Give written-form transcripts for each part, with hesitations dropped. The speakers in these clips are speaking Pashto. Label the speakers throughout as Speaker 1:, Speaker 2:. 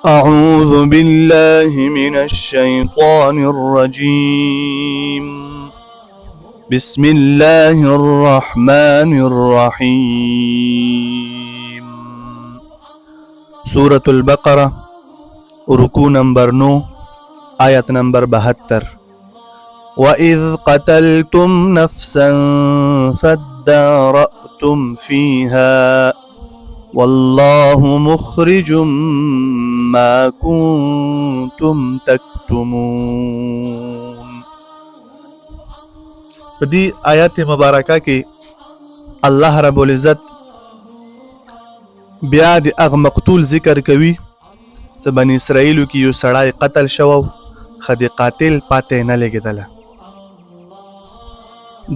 Speaker 1: أعوذ بالله من الشيطان الرجيم بسم الله الرحمن الرحيم سورة البقرة رکوع نمبر 9 آیت نمبر 72 وَإِذْ قَتَلْتُمْ نَفْسًا فَادَّارَأْتُمْ فِيهَا وَاللَّهُ مُخْرِجٌ مَا كُنْتُمْ تَكْتُمُونَ. په دې آیات مبارکه کې الله رب العزت بیا د هغه مقتول ذکر کوي چې بني اسرائیلو کې یو سړی قتل شو خو د قاتل پاتې نه لګېدله.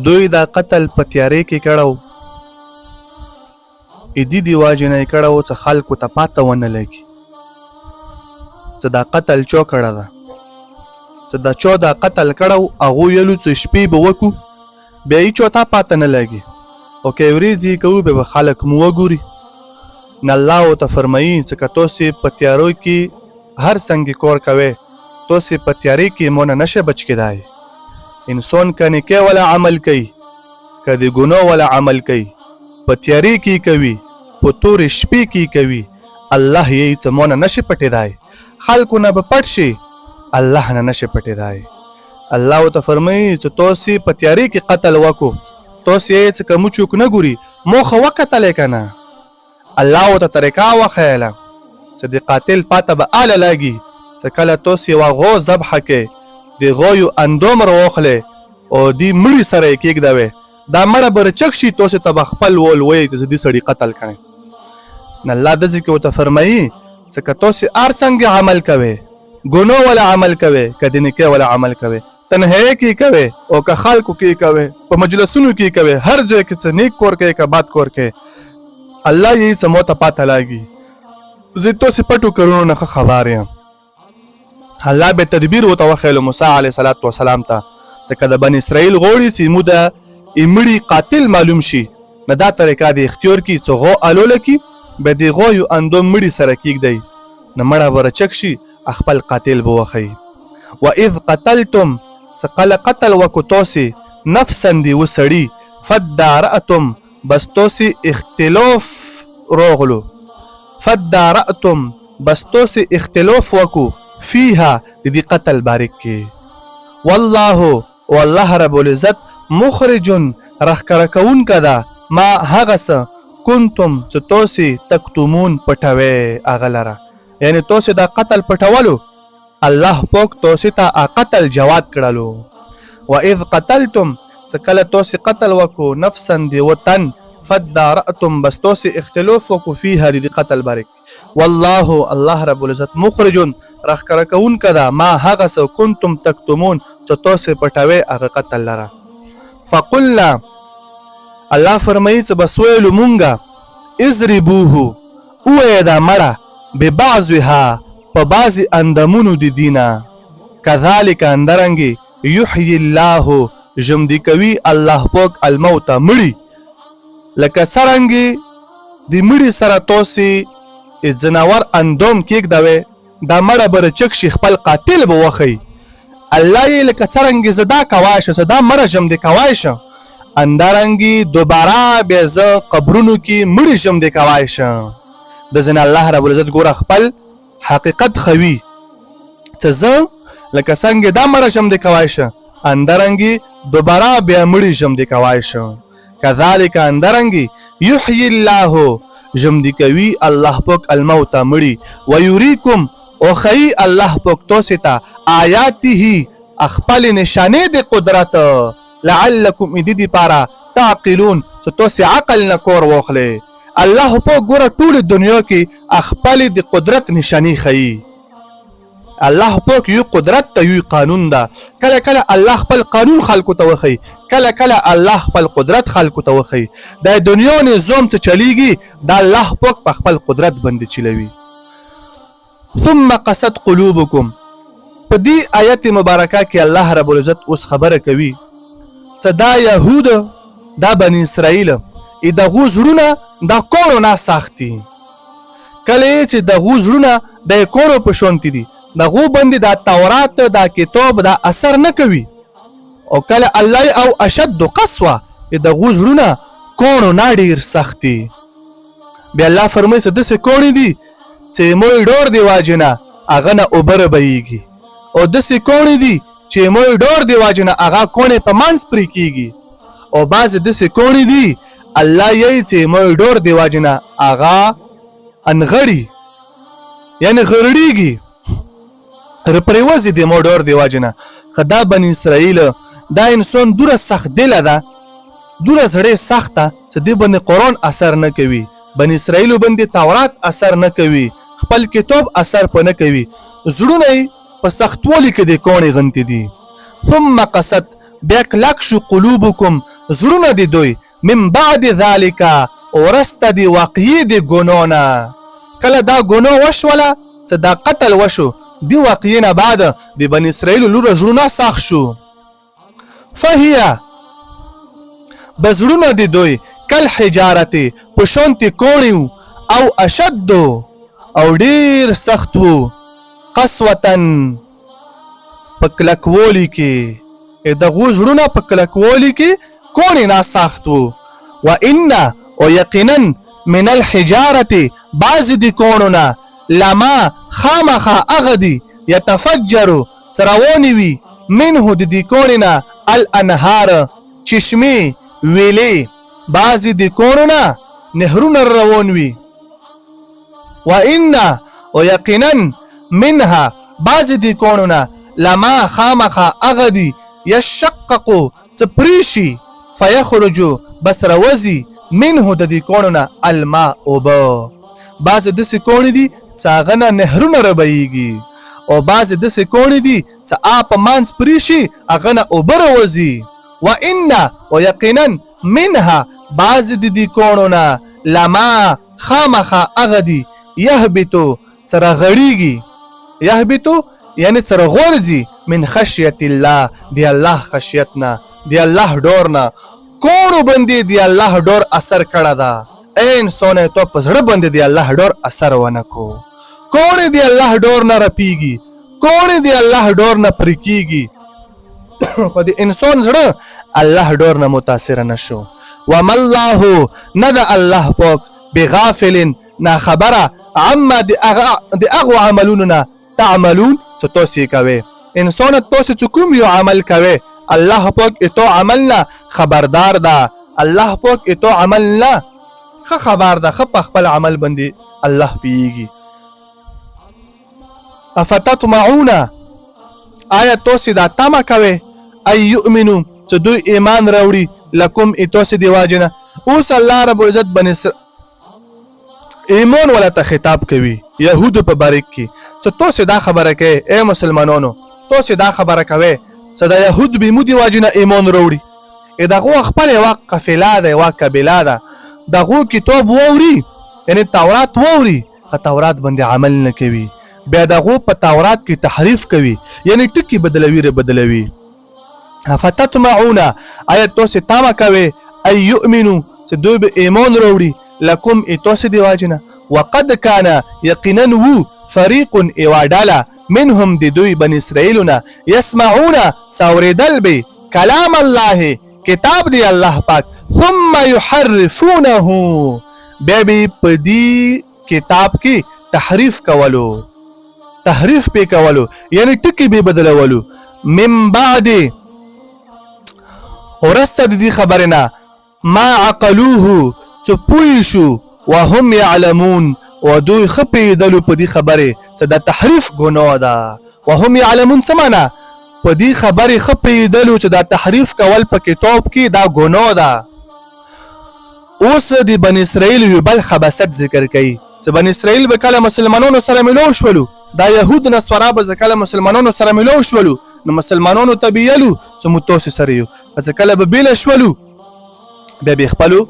Speaker 1: دوی دا قتل په تیارې کې کړو ایدی دی واجه نه کړو چې خلکو ته پاته ونه لګي چې دا قتل چا کړه ده چې دا چا دا قتل کړو هغه ویلو چې شپې به وکړو بیا یې چا ته پاته نه لګي او که ورځې کوو به خلک مو وګوري نه الله ورته فرمایي چې که تاسې په تیارو کې هر څنګه کار کوئ تاسې په تیارې کې مو نه نشه بچ کېدای. انسان که نیکۍ والا عمل کوي که د ګناه والا عمل کوي په تیارې کې کوي په تورې شپې کې کوي الله یې څه مو نه نشي پټېدای. خلکو نه به پټ شي الله نه نشي پټېدای. الله ورته فرمایي چې تاسې په تیارې کې قتل وکړو تاسې یې څه کمو چوک نه ګوري مو خو وکتلی که نه الله ورته طریقه وښیله چې د قاتل پاته به اله لګي چې کله تاسې یوه غوا ذبحه کې د غویو اندوم راواخلې او دې مړي سره یې کېږدوې دا مړه به رچک شي تاسې ته به خپل ول وایي چې دې سړي قتل کړی. نه الله داسې کې ورته فرمایي چې که تاسې هر څنګه عمل کوئ ګناه والا عمل کوئ که د نیکۍ والا عمل کوئ تنهایی کې کوئ او که خلکو کې کوئ په مجلسونو کې کوئ هر ځای کې څه نیک کور کوئ که بد کور کوئ الله یې څه مو ته پاته لګي. زه تاسې پټو کارونو نه ښه خبر یم. الله به تدبیر ورته وښیلو موسی علیه السلام ته چې که د بني اسرائیل غواړي چې موږ د مړي قاتل معلوم شي نه دا طریقه د اختیار کې چې غوا الوله کې به د غویو اندوم مړي سره کېږدئ نه مړه به رچک شي خپل قاتل به وښیي. وَإِذْ قَتَلْتُمْ چې کله قتل وکړو تاسې نفسا د یوه سړي فَادَّارَأْتُمْ بس تاسې اختلاف راغلو فَادَّارَأْتُمْ بس تاسې اختلاف وکړو فیها د دې قتل بارک کې والله رب العزت مخرج راښکاره کوونکی ده ما هغه څه کنتم چې تاسې تکتمون پټوئ هغه لره یعنې تاسې دا قتل پټولو الله پاک تاسې ته قتل جواد کړلو. وَإِذْ قَتَلْتُمْ چې کله تاسې قتل وکړو نفسا د یوه تن فَادَّارَأْتُمْ بس تاسې اختلاف وکړو فیها د دې قتل بارک والله الله رب العزت مخرج راښکاره کوونکی ده ما هغه څه کنتم تکتمون چې تاسې پټوئ هغه قتل لره. فقلنا الله فرمایي چې بس ویلو مونږه اضربوه ووایه دا مړه ببعضها په بعضې اندامونو د دینه کذلک اندرنګې یحیي الله ژوندي کوي الله پاک الموت مړي لکه څرنګې د مړي سره تاسې ځناور اندوم کېږدوئ دا مړه به رچک شي خپل قاتل به وښیي الله یې لکه څرنګې زه دا کوای شه زه دا مړه ژوندی کوای شه اندرنګې دوباره بیا زه قبرونو کې مړي ژوندی کوای شه. د ځینې الله رب العزت ګوره خپل حقیقت خوي چې زه لکه څنګه دا مړه ژوندی کوای شه اندرنګې دوباره بیا مړي ژوندی کوای شه. کذلک اندرنګې یحیي الله ژوندي کوي الله پاک الموت مړي ویریکم او ښیي الله پاک تاسې ته آیاته خپل نشانې د قدرت لعلکم دې دپاره تعقلون چې تاسې عقل نه کار واخلئ. الله پاک ګوره ټولې دنیا کې خپل د قدرت نشانې ښیي. الله پاک یو قدرت ته یو قانون ده کله کله الله خپل قانون خلکو ته وښیي کله کله الله خپل قدرت خلکو ته وښیي. د دنیا نظام ته چلیږي دا الله پاک په خپل قدرت باندې چلوي. ثم قست قلوبکم په دې آیت مبارکه کې الله رب العزت اوس خبره کوي چې دا یهود دا بني اسرائیل دغو زړونه دا کورونه ساختي کله چې دغو زړونه د کوڼو په شونتې دي دغو باندې دا تورات دا کتاب دا اثر نه کوي او کله الله او اشد قسوه دغو زړونه کوڼو نه ډېر سخت دي بیا الله فرمایي چې داسې کوڼې دي چې موی ډور دی واجنه هغه نه اوبه ربهیږي او داسې کوڼې دي چې موی ډور دی واجنه هغه کوڼې په منځ پرې کېږي او بعضې داسې کوڼې دي الله یې چې موی ډور دی واجنه هغه انغړي یعنی غرړېږي پرېوځي د مو ډور دی واجنه خو دا بني اسرائیل دا انسان دوره سخت دله ده دوره زړې سخته چې دې باندې قرآن اثر نه کوي بني اسرائیل باندې تورات اثر نه کوي خپل کتاب اثر په نه کوي زړونه یې په سختوالي کې د کوڼې غنتې دي ثم قست بیا کلک شو قلوبکم زړونه د دوی من بعد ذلك ورسته د واقعي د ګناه نه کله دا ګناه وشوله چې دا قتل وشو دی واقعي نه بعد د بني اسرائیل لوره زړونه سخت شو فهي بزړونه د دوی کل حجارته په شونتې کوڼې او اشد او ډېر سخت وو قسوتن په کلکوالي کې دغو زړونه په کلکوالي کې کوڼې نه سخت وو وان او یقینا من الحجارة بعض د کوڼو نه لما خامخا هغه دي یتفجر څروانې وي منه د دې کوڼې نه الانهار چشمې ویلې بعض د کوڼو نه نهرونه روان وي وان او یقینا منها بعض د کوڼو نه لما خامخا هغه دي یشقق څه پریشي فیخرجو بس روزي منه د دې کوڼو نه الماء اوبه بعض داسې کوڼې دي چې هغه نه نهرونه ربهیږي او بعض داسې کوڼې دي چې په منځ پریشي هغه نه اوبه روزي وان او یقینا منها بعض د دې کوڼو نه لما خامخا هغه دي یهبتو چې رغړېږي یهبتو یعنی چې رغورځي من خشیت الله دی الله خشیت نه دی الله ډور نه کوڼو باندې دی الله ډور اثر کړه ده اے انسان تو په زړه باندې دی الله ډور اثر ونه کو کوڼې دی الله ډور نه رپیږي کوڼې دی الله ډور نه پرکیږي په دې انسان زړه الله ډور نه متاثر نشو وما الله ند الله پاک بغافل نا خبره عما دی اغو عملوننا تعملون څه تاسو کوي انسان تاسو کوم یو عمل کوي الله پاک اتو عملنا خبردار ده الله پاک اتو عملنا خبر ده په خپل عمل باندې الله پیږي افتطمعون آیت تاسو دا تمه کوي ای یؤمنو چې دوی ایمان راوړي لکم اتوس دی واجنه اوس الله رب العزت بن ایمان ولا ته خطاب کوي يهود په بارک کې چې تاسو دا خبره کوي اے مسلمانانو تاسو دا خبره کوي چې دا يهود به مودي واجنه ایمان راوړي دغه خپل قافله ده او قبيله ده دغه کتاب ووري یعنی تورات ووري که تورات باندې عمل نه کوي بیا دغه په تورات کې تحریف کوي یعنی ټکی بدلوي فتطمعون آیت تاسو تمه کوي ای یؤمنو چې دوی به ایمان راوړي لکم اتوس دی واجنه وقد كان يقينا و فريق ايوادالا منهم دي دوی بني اسرائيلنا يسمعون سوردل بي كلام الله كتاب دي الله پاک ثم يحرفونه بيبي پدي كتاب کی تحریف کولو تحریف پی کولو یعنی ټکی به بدلولو من بعد ورسته دي خبرنا ما عقلوه چپویشو وهم يعلمون ودوی خپیدلو په دې خبره چې دا تحریف ګناه ده وهم يعلمون سمانا په دې خبره خپیدلو چې دا تحریف کول په کتاب کې دا ګناه ده اوس د بنی اسرائیل یو بل خباثت ذکر کوي چې بنی اسرائیل به کله مسلمانانو سره ملو شولو دا يهود نصارا به کله مسلمانانو سره ملو شولو نو مسلمانانو تبیلو چې متوسس سره یو چې کله به بیل شولو به خپلو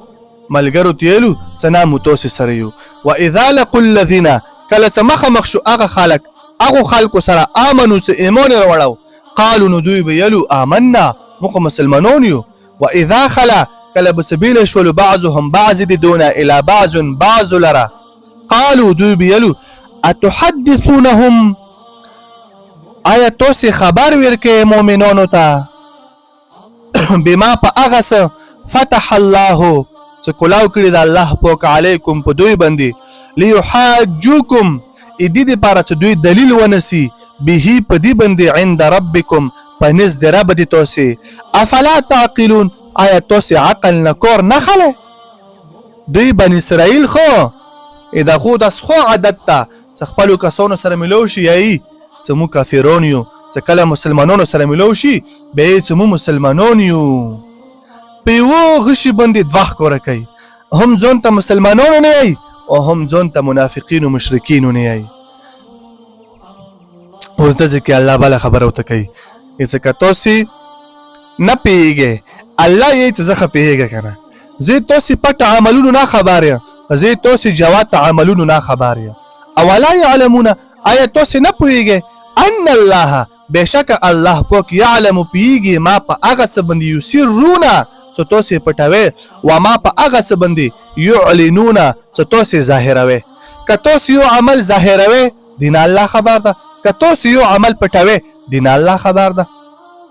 Speaker 1: ملګرو تیلو څنا متوسس سره یو واذا لقوا الذين کله سمخ مخشو هغه خلق سره امنو چې ایمان وروړو قالوا ندوی بیلو آمنا مخ مسلمانون یو واذا خلا کله بسبیل شولو بعضهم بعض دي دون الى بعض لرا وقالو دوی ویلو اتحدثونهم آیا تاسو خبر ورکې مؤمنانو ته بما په هغه څه فتح الله چې کلاو کړي د الله پاک علیکم په دوی باندې لیحاجوکم دې دپاره چې دوی دلیل ونسی به په دې باندې عند ربکم په نزد رب دې تاسو افلا تعقلون آیا تاسو عقل نه کار نه خله دوی بني اسرائیل خو دا خو د خو عادت ته چې خپلو کسانو سره ملو شي یی چې مو کافرون یو چې کله مسلمانانو سره ملو شي به چې مو مسلمانان یو په یو غشي باندې دوه ښکاره کوي هم ځان ته مسلمانانو نه یی او هم ځان ته منافقین او مشرکین نه یی اوس د ځکه الله بل خبره وته کوي چې تاسو نه پیږئ الله یې چې زه پیږه کنه زه تاسو پټ عملونو نه خبر یم زه تاسو جوات عملونو نه خبر یم اولا يعلمون آیا تاسو نه پوهیږئ ان الله بشک الله پاک يعلم پیږي ما په هغه څه باندې یسرون څه تاسو پټوي و ما په هغه څه باندې يعلنون څه تاسو ظاهروي که تاسو یو عمل ظاهروي دین الله خبر ده که تاسو یو عمل پټوي دین الله خبر ده